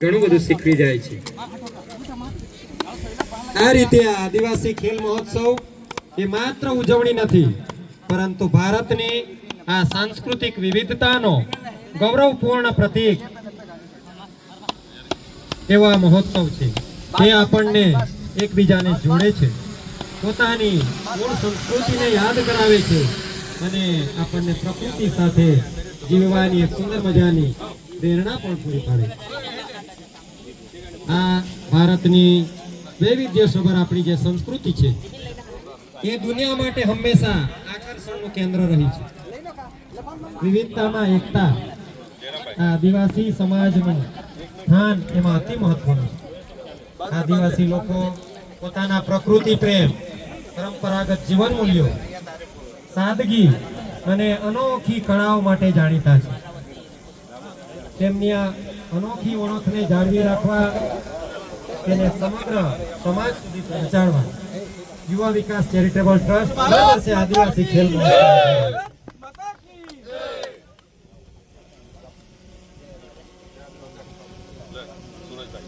ઘણું બધું શીખવી જાય છે। આ રીતે આ આદિવાસી ખેલ મહોત્સવ એ માત્ર ઉજવણી નથી, પરંતુ ભારતની આ સાંસ્કૃતિક વિવિધતાનો ગૌરવપૂર્ણ પ્રતીક એવો આ મહોત્સવ છે। તે આપણને એકબીજાને જોડે છે, પોતાની મૂળ સંસ્કૃતિને યાદ કરાવે છે અને આપણને પ્રકૃતિ સાથે જીવવાની એક સુંદર મજાની પ્રેરણા પણ પૂરી પાડે છે। આ ભારતની વૈવિધ્યસભર આપણી જે સંસ્કૃતિ છે એ દુનિયા માટે હંમેશા આકર્ષણનું કેન્દ્ર રહી છે। વિવિધતામાં એકતા આ આદિવાસી સમાજનું સ્થાન એમાં અતિ મહત્વનું છે। આદિવાસી લોકો પોતાના પ્રકૃતિ પ્રેમ, પરંપરાગત જીવન મૂલ્યો, સાદગી અને અનોખી કળાઓ માટે જાણીતા છે। તેમની આ અનોખી ઓળખને જાળવી રાખવા, તેને સમગ્ર સમાજ સુધી પહોંચાડવા યુવા વિકાસ ચેરિટેબલ ટ્રસ્ટ દર વર્ષે આદિવાસી ખેલ મહોત્સવ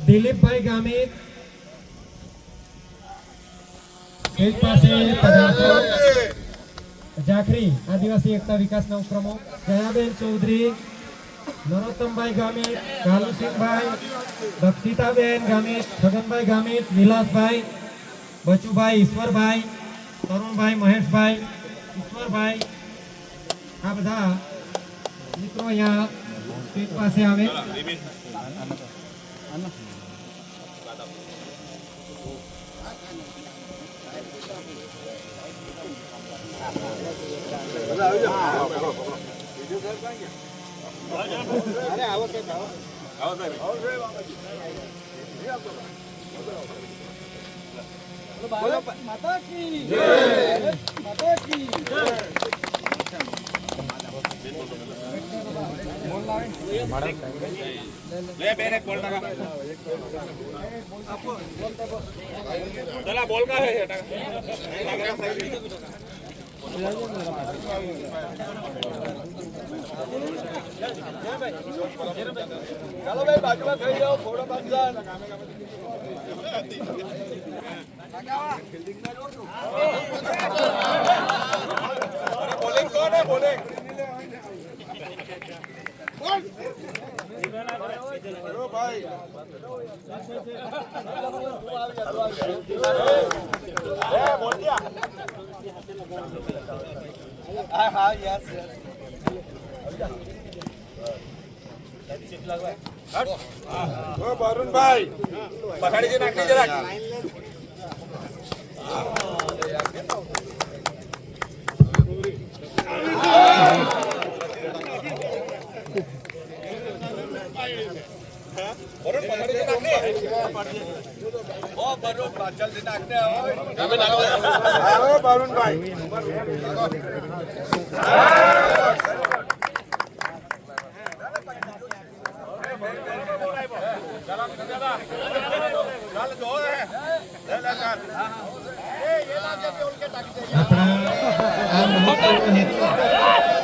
દિલીપભાઈ ગામિત એક પાસે જાખરી આદિવાસી એકતા વિકાસના ઉપક્રમો, જયાબેન ચૌધરી, નરોત્તમભાઈ ગામિત, કાલુસિંહભાઈ, દક્ષિતાબેન ગામિત, છગનભાઈ ગામિત, વિલાસભાઈ, બચુભાઈ, ઈશ્વરભાઈ, તરુણભાઈ, મહેશભાઈ, ઈશ્વરભાઈ, આ બધા મિત્રો અહીંયા સ્ટેજ પાસે આવે। माता की जय, माता की जय। ले बेरे बोल लगा, चला बोल का है चलो भाई बाजू में खड़ी जाओ, फोटो बांध बोलिंग कौन है? बोलिंग भाई बोल दिया। हाँ यस वरुण भाई पकड़ी जे नाखी जरा वरुण पकड़ी जे नाखी ओ वरुण जल्दी नाखने आओ वरुण भाई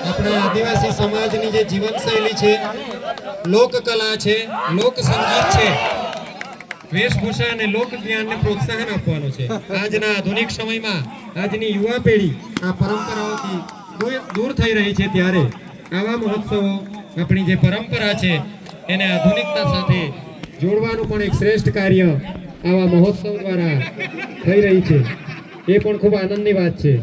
આપણા આદિવાસી સમાજની જે જીવનશૈલી છે, લોકકલા છે, લોક સંગીત છે, વેશભૂષા અને લોક જ્ઞાનને પ્રોત્સાહન આપવાનો છે। આજના આધુનિક સમયમાં આજની યુવા પેઢી આ પરંપરાઓથી દૂર થઈ રહી છે, ત્યારે આવા મહોત્સવો આપણી જે પરંપરા છે એને આધુનિકતા સાથે જોડવાનું પણ એક શ્રેષ્ઠ કાર્ય આવા મહોત્સવ દ્વારા થઈ રહી છે। એ પણ ખૂબ આનંદની વાત છે।